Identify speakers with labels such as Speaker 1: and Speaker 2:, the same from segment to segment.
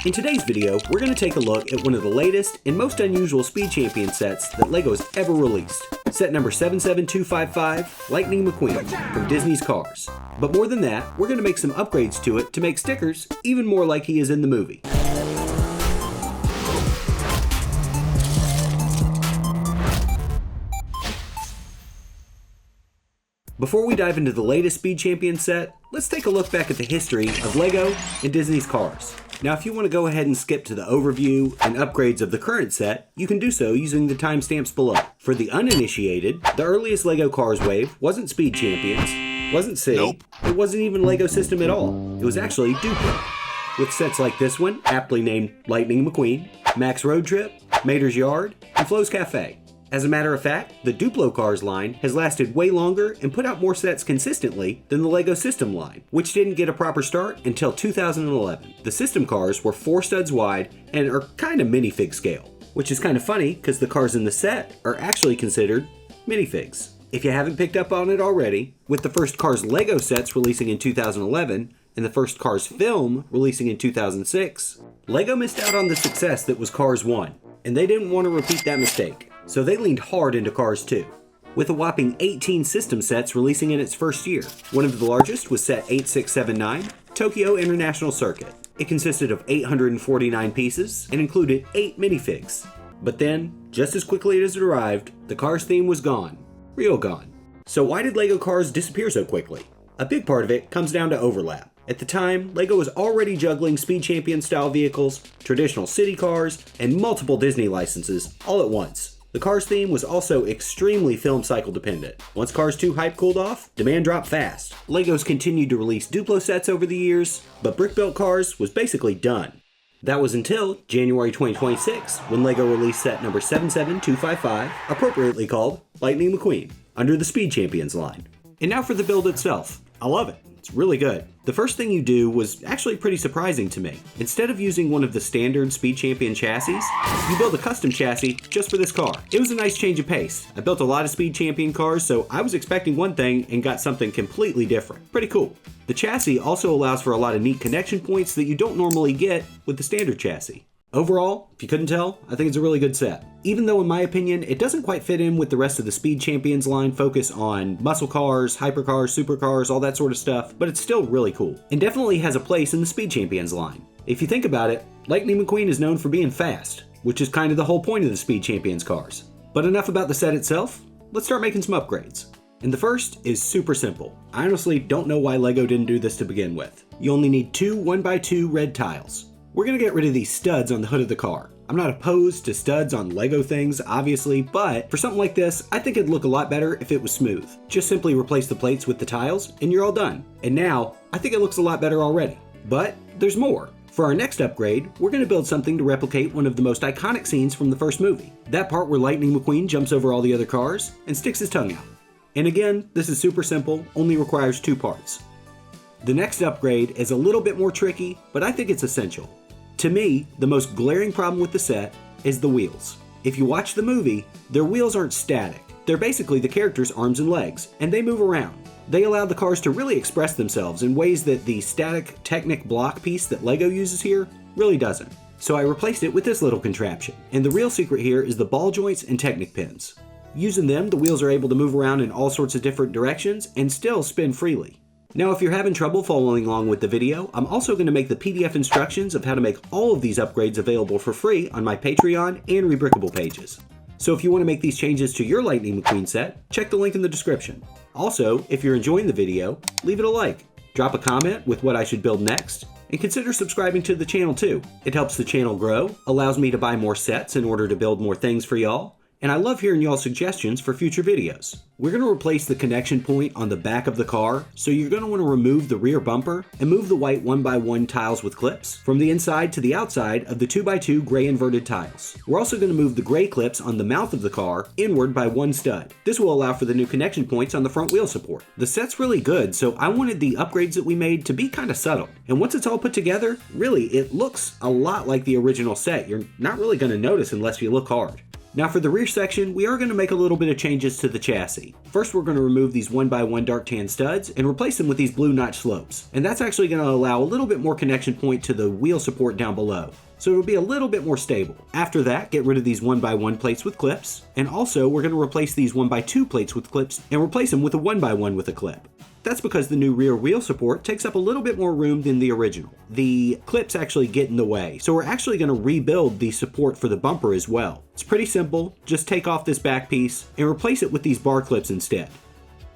Speaker 1: In today's video, we're going to take a look at one of the latest and most unusual Speed Champion sets that LEGO has ever released. Set number 77255, Lightning McQueen, from Disney's Cars. But more than that, we're going to make some upgrades to it to make stickers even more like he is in the movie. Before we dive into the latest Speed Champion set, let's take a look back at the history of LEGO and Disney's Cars. Now if you want to go ahead and skip to the overview and upgrades of the current set, you can do so using the timestamps below. For the uninitiated, the earliest LEGO Cars wave wasn't Speed Champions, wasn't City, It wasn't even LEGO System at all. It was actually Duplo. With sets like this one, aptly named Lightning McQueen, Max Road Trip, Mater's Yard, and Flo's Cafe. As a matter of fact, the Duplo Cars line has lasted way longer and put out more sets consistently than the LEGO System line, which didn't get a proper start until 2011. The System cars were 4 studs wide and are kind of minifig scale, which is kind of funny because the cars in the set are actually considered minifigs. If you haven't picked up on it already, with the first Cars LEGO sets releasing in 2011 and the first Cars film releasing in 2006, LEGO missed out on the success that was Cars 1, and they didn't want to repeat that mistake. So they leaned hard into Cars 2, with a whopping 18 system sets releasing in its first year. One of the largest was set 8679, Tokyo International Circuit. It consisted of 849 pieces and included 8 minifigs. But then, just as quickly as it arrived, the Cars theme was gone. Real gone. So why did LEGO Cars disappear so quickly? A big part of it comes down to overlap. At the time, LEGO was already juggling Speed Champion style vehicles, traditional city cars, and multiple Disney licenses all at once. The Cars theme was also extremely film cycle dependent. Once Cars 2 hype cooled off, demand dropped fast. LEGO's continued to release Duplo sets over the years, but brick-built Cars was basically done. That was until January 2026, when LEGO released set number 77255, appropriately called Lightning McQueen, under the Speed Champions line. And now for the build itself. I love it. It's really good. The first thing you do was actually pretty surprising to me. Instead of using one of the standard Speed Champion chassis, you build a custom chassis just for this car. It was a nice change of pace. I built a lot of Speed Champion cars, so I was expecting one thing and got something completely different. Pretty cool. The chassis also allows for a lot of neat connection points that you don't normally get with the standard chassis. Overall, if you couldn't tell, I think it's a really good set. Even though in my opinion, it doesn't quite fit in with the rest of the Speed Champions line focus on muscle cars, hypercars, supercars, all that sort of stuff, but it's still really cool. And definitely has a place in the Speed Champions line. If you think about it, Lightning McQueen is known for being fast, which is kind of the whole point of the Speed Champions cars. But enough about the set itself, let's start making some upgrades. And the first is super simple. I honestly don't know why LEGO didn't do this to begin with. You only need 2 1x2 red tiles. We're going to get rid of these studs on the hood of the car. I'm not opposed to studs on LEGO things, obviously, but for something like this, I think it'd look a lot better if it was smooth. Just simply replace the plates with the tiles, and you're all done. And now, I think it looks a lot better already. But there's more. For our next upgrade, we're going to build something to replicate one of the most iconic scenes from the first movie. That part where Lightning McQueen jumps over all the other cars and sticks his tongue out. And again, this is super simple, only requires 2 parts. The next upgrade is a little bit more tricky, but I think it's essential. To me, the most glaring problem with the set is the wheels. If you watch the movie, their wheels aren't static. They're basically the characters' arms and legs, and they move around. They allow the cars to really express themselves in ways that the static Technic block piece that LEGO uses here really doesn't. So I replaced it with this little contraption. And the real secret here is the ball joints and Technic pins. Using them, the wheels are able to move around in all sorts of different directions and still spin freely. Now if you're having trouble following along with the video, I'm also going to make the PDF instructions of how to make all of these upgrades available for free on my Patreon and Rebrickable pages. So if you want to make these changes to your Lightning McQueen set, check the link in the description. Also, if you're enjoying the video, leave it a like, drop a comment with what I should build next, and consider subscribing to the channel too. It helps the channel grow, allows me to buy more sets in order to build more things for y'all, and I love hearing y'all's suggestions for future videos. We're going to replace the connection point on the back of the car, so you're going to want to remove the rear bumper and move the white 1x1 tiles with clips from the inside to the outside of the 2x2 gray inverted tiles. We're also going to move the gray clips on the mouth of the car inward by 1 stud. This will allow for the new connection points on the front wheel support. The set's really good, so I wanted the upgrades that we made to be kind of subtle. And once it's all put together, really, it looks a lot like the original set. You're not really going to notice unless you look hard. Now for the rear section, we are going to make a little bit of changes to the chassis. First, we're going to remove these 1x1 dark tan studs and replace them with these blue notch slopes. And that's actually going to allow a little bit more connection point to the wheel support down below. So it'll be a little bit more stable. After that, get rid of these 1x1 plates with clips. And also, we're going to replace these 1x2 plates with clips and replace them with a 1x1 with a clip. That's because the new rear wheel support takes up a little bit more room than the original. The clips actually get in the way, so we're actually going to rebuild the support for the bumper as well. It's pretty simple, just take off this back piece and replace it with these bar clips instead.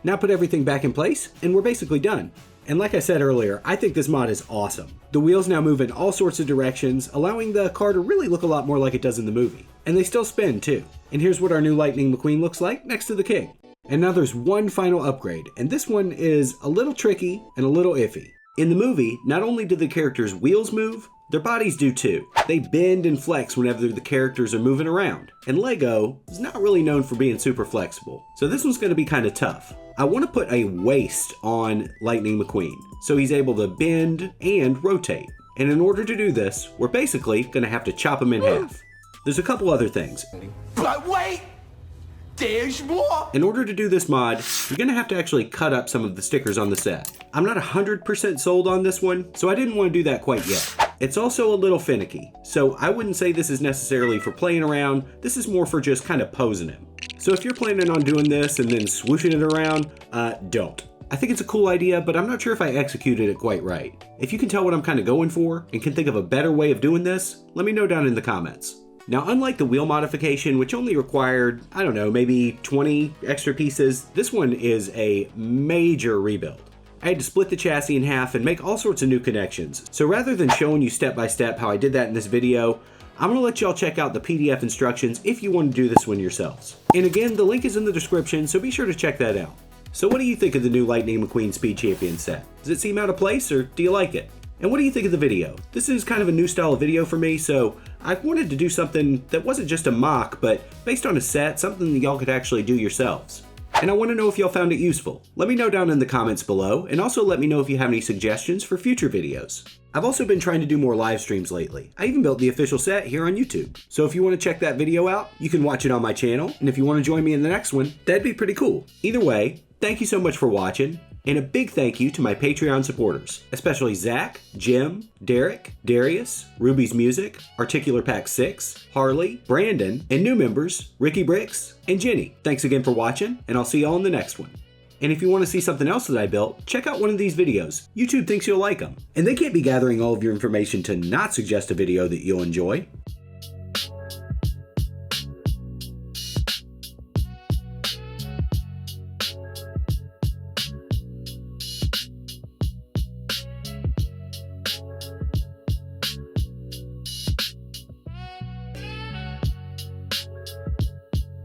Speaker 1: Now put everything back in place and we're basically done. And like I said earlier, I think this mod is awesome. The wheels now move in all sorts of directions, allowing the car to really look a lot more like it does in the movie. And they still spin too. And here's what our new Lightning McQueen looks like next to the King. And now there's one final upgrade, and this one is a little tricky and a little iffy. In the movie, not only do the characters' wheels move, their bodies do too. They bend and flex whenever the characters are moving around, and Lego is not really known for being super flexible, so this one's going to be kind of tough. I want to put a waist on Lightning McQueen, so he's able to bend and rotate. And in order to do this, we're basically going to have to chop him in half. There's a couple other things.
Speaker 2: But wait! There's more!
Speaker 1: In order to do this mod, you're going to have to actually cut up some of the stickers on the set. I'm not 100% sold on this one, so I didn't want to do that quite yet. It's also a little finicky, so I wouldn't say this is necessarily for playing around, this is more for just kind of posing him. So if you're planning on doing this and then swooshing it around, don't. I think it's a cool idea, but I'm not sure if I executed it quite right. If you can tell what I'm kind of going for and can think of a better way of doing this, let me know down in the comments. Now, unlike the wheel modification, which only required, I don't know, maybe 20 extra pieces, this one is a major rebuild. I had to split the chassis in half and make all sorts of new connections. So rather than showing you step by step how I did that in this video, I'm gonna let y'all check out the PDF instructions if you want to do this one yourselves. And again, the link is in the description, so be sure to check that out. So what do you think of the new Lightning McQueen Speed Champion set? Does it seem out of place, or do you like it? And what do you think of the video? This is kind of a new style of video for me, so I wanted to do something that wasn't just a mock, but based on a set, something that y'all could actually do yourselves. And I want to know if y'all found it useful. Let me know down in the comments below, and also let me know if you have any suggestions for future videos. I've also been trying to do more live streams lately. I even built the official set here on YouTube. So if you want to check that video out, you can watch it on my channel, and if you want to join me in the next one, that'd be pretty cool. Either way, thank you so much for watching. And a big thank you to my Patreon supporters, especially Zach, Jim, Derek, Darius, Ruby's Music, Articular Pack 6, Harley, Brandon, and new members, Ricky Bricks, and Jenny. Thanks again for watching, and I'll see y'all in the next one. And if you want to see something else that I built, check out one of these videos. YouTube thinks you'll like them. And they can't be gathering all of your information to not suggest a video that you'll enjoy.